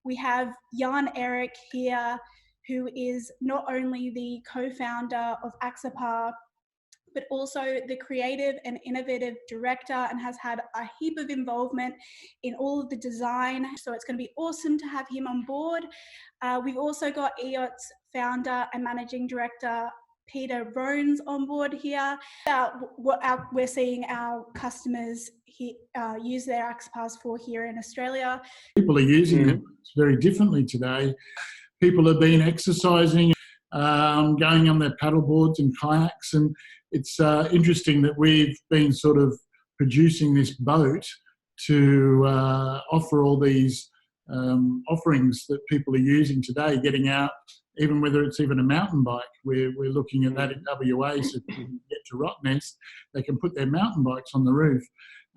we have Jan-Erik here, who is not only the co-founder of Axopar, but also the creative and innovative director, and has had a heap of involvement in all of the design. So it's going to be awesome to have him on board. We've also got Eyachts founder and managing director Peter Rones on board here. We're seeing our customers use their Axopars for here in Australia. People are using them very differently today. People have been exercising, going on their paddle boards and kayaks, and it's interesting that we've been sort of producing this boat to offer all these offerings that people are using today, getting out, even whether it's even a mountain bike. We're looking at that in WA, so if people get to Rottnest, they can put their mountain bikes on the roof.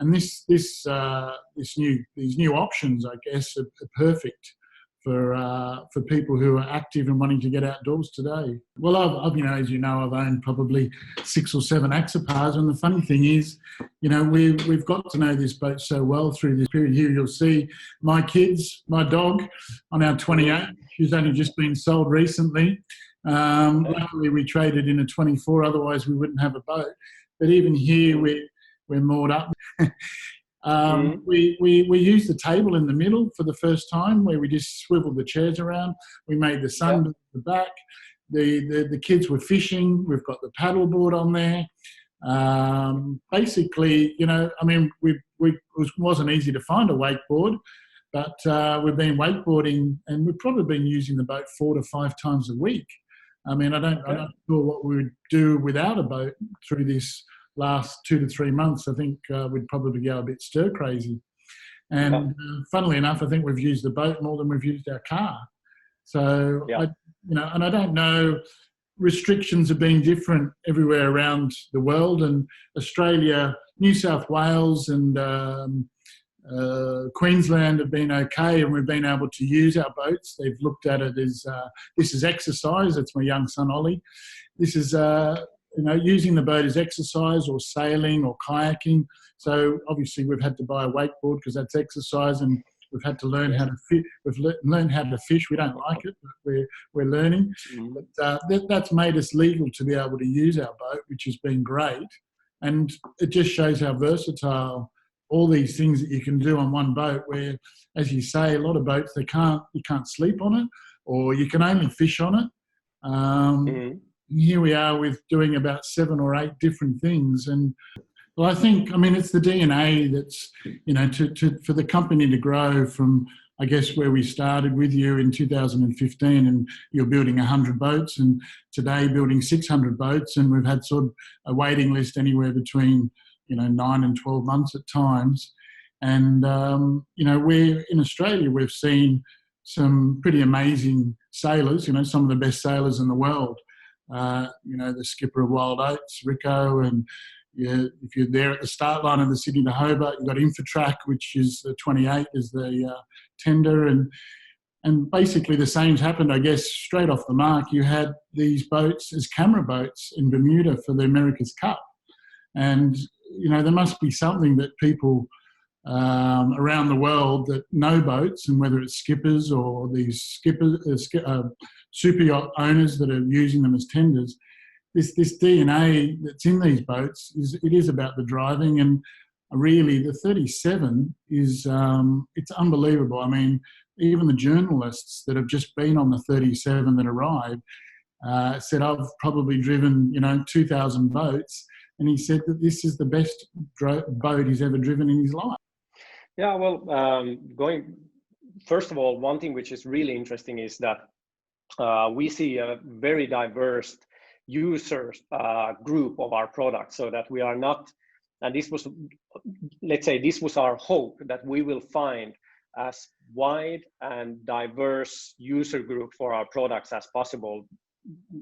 And these new options, I guess, are perfect for people who are active and wanting to get outdoors today. Well, I've as you know, I've owned probably 6 or 7 Axopars, and the funny thing is, we've got to know this boat so well through this period. Here you'll see my kids, my dog, on our 28. She's only just been sold recently. Luckily, we traded in a 24, otherwise we wouldn't have a boat. But even here, we're moored up. We used the table in the middle for the first time, where we just swiveled the chairs around. We made the sun at the back. The kids were fishing. We've got the paddle board on there. Basically, it wasn't easy to find a wakeboard, but we've been wakeboarding, and we've probably been using the boat 4 to 5 times a week. I don't know what we would do without a boat through this last 2 to 3 months. I think we'd probably go a bit stir crazy. And funnily enough, I think we've used the boat more than we've used our car. So, I don't know, restrictions have been different everywhere around the world, and Australia, New South Wales and Queensland have been okay, and we've been able to use our boats. They've looked at it as, this is exercise. It's my young son, Ollie. This is, using the boat as exercise, or sailing or kayaking. So obviously we've had to buy a wakeboard because that's exercise, and we've had to learn how to fish. We've learned how to fish. We don't like it, but we're learning. But that's made us legal to be able to use our boat, which has been great. And it just shows how versatile all these things that you can do on one boat, where, as you say, a lot of boats, you can't sleep on it, or you can only fish on it. Here we are with doing about 7 or 8 different things. And well, I think, it's the DNA that's, for the company to grow from, I guess, where we started with you in 2015, and you're building 100 boats, and today building 600 boats, and we've had sort of a waiting list anywhere between, 9 and 12 months at times. And, we're in Australia, we've seen some pretty amazing sailors, some of the best sailors in the world. The skipper of Wild Oats, Rico, and if you're there at the start line of the Sydney to Hobart, you've got Infotrack, which is the 28 is the tender, and basically the same's happened, I guess, straight off the mark. You had these boats as camera boats in Bermuda for the America's Cup, and there must be something that people around the world that know boats, and whether it's skippers or these super yacht owners that are using them as tenders, this DNA that's in these boats is about the driving. And really the 37 is it's unbelievable. Even the journalists that have just been on the 37 that arrived said, I've probably driven 2,000 boats, and he said that this is the best boat he's ever driven in his life. Yeah, well, first of all, one thing which is really interesting is that we see a very diverse user group of our products, so that we are not, and this was our hope, that we will find as wide and diverse user group for our products as possible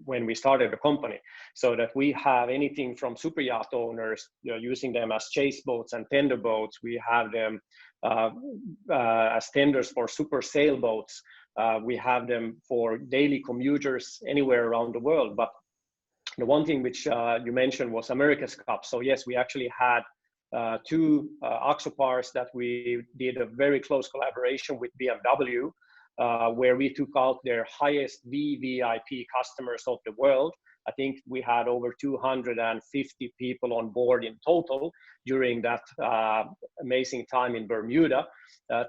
when we started the company, so that we have anything from super yacht owners, using them as chase boats and tender boats. We have them as tenders for super sailboats. We have them for daily commuters anywhere around the world. But the one thing which you mentioned was America's Cup. So yes, we actually had 2 Axopars that we did a very close collaboration with BMW. where we took out their highest VVIP customers of the world. I think we had over 250 people on board in total during that amazing time in Bermuda,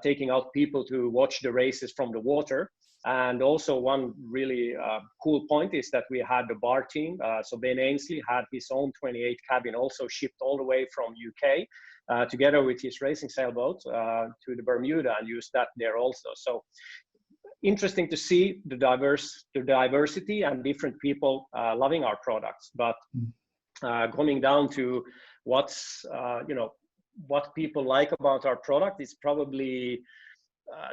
taking out people to watch the races from the water. And also one really cool point is that we had the bar team. So Ben Ainsley had his own 28 cabin also shipped all the way from UK together with his racing sailboat to the Bermuda and used that there also. So interesting to see the diversity and different people loving our products. But coming down to what's, what people like about our product is probably,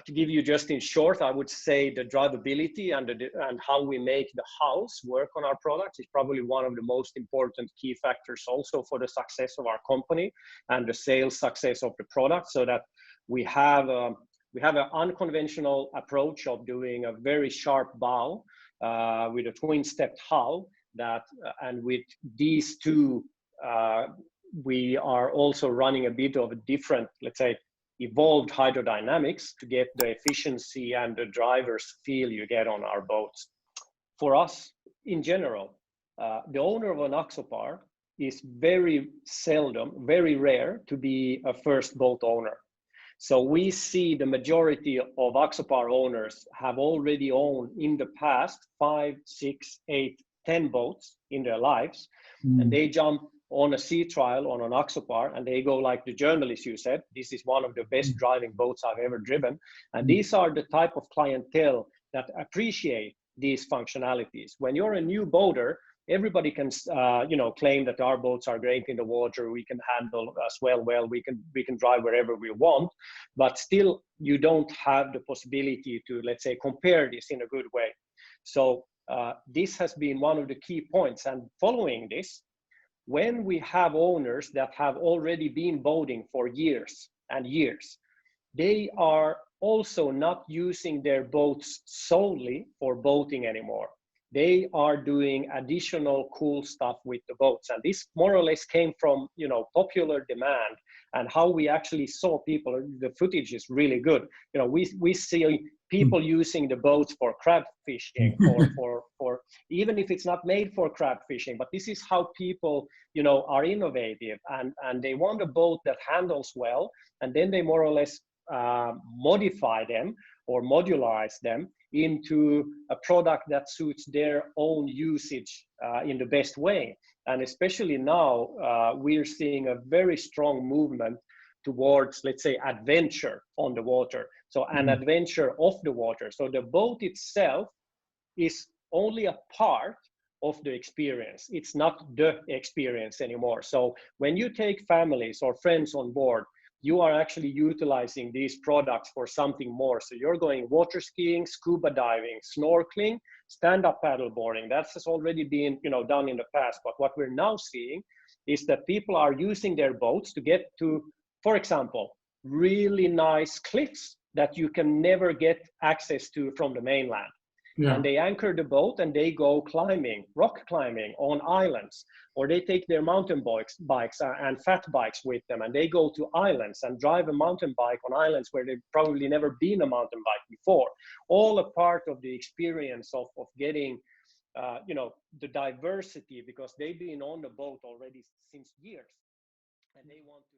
to give you just in short, I would say the drivability and how we make the house work on our product is probably one of the most important key factors also for the success of our company and the sales success of the product, so that we have an unconventional approach of doing a very sharp bow with a twin-stepped hull that, and with these two, we are also running a bit of a different, let's say, evolved hydrodynamics to get the efficiency and the driver's feel you get on our boats. For us, in general, the owner of an Axopar is very seldom, very rare to be a first boat owner. So we see the majority of Axopar owners have already owned in the past 5, 6, 8, 10 boats in their lives, and they jump on a sea trial on an Axopar and they go like the journalist you said, this is one of the best driving boats I've ever driven. And these are the type of clientele that appreciate these functionalities. When you're a new boater, everybody can claim that our boats are great in the water, we can handle swell well, we can drive wherever we want, but still you don't have the possibility to, let's say, compare this in a good way. So this has been one of the key points. And following this, when we have owners that have already been boating for years and years, they are also not using their boats solely for boating anymore. They are doing additional cool stuff with the boats. And this more or less came from, popular demand and how we actually saw people. The footage is really good. We see people using the boats for crab fishing, for even if it's not made for crab fishing, but this is how people, are innovative and they want a boat that handles well, and then they more or less modify them or modularize them into a product that suits their own usage in the best way. And especially now, we're seeing a very strong movement towards, let's say, adventure on the water. So an adventure off the water. So the boat itself is only a part of the experience. It's not the experience anymore. So when you take families or friends on board, you are actually utilizing these products for something more. So you're going water skiing, scuba diving, snorkeling, stand-up paddleboarding. That has already been, done in the past. But what we're now seeing is that people are using their boats to get to, for example, really nice cliffs that you can never get access to from the mainland. Yeah. And they anchor the boat and they go climbing, rock climbing on islands, or they take their mountain bikes and fat bikes with them, and they go to islands and drive a mountain bike on islands where they've probably never been a mountain bike before. All a part of the experience of getting, the diversity, because they've been on the boat already since years, and they want to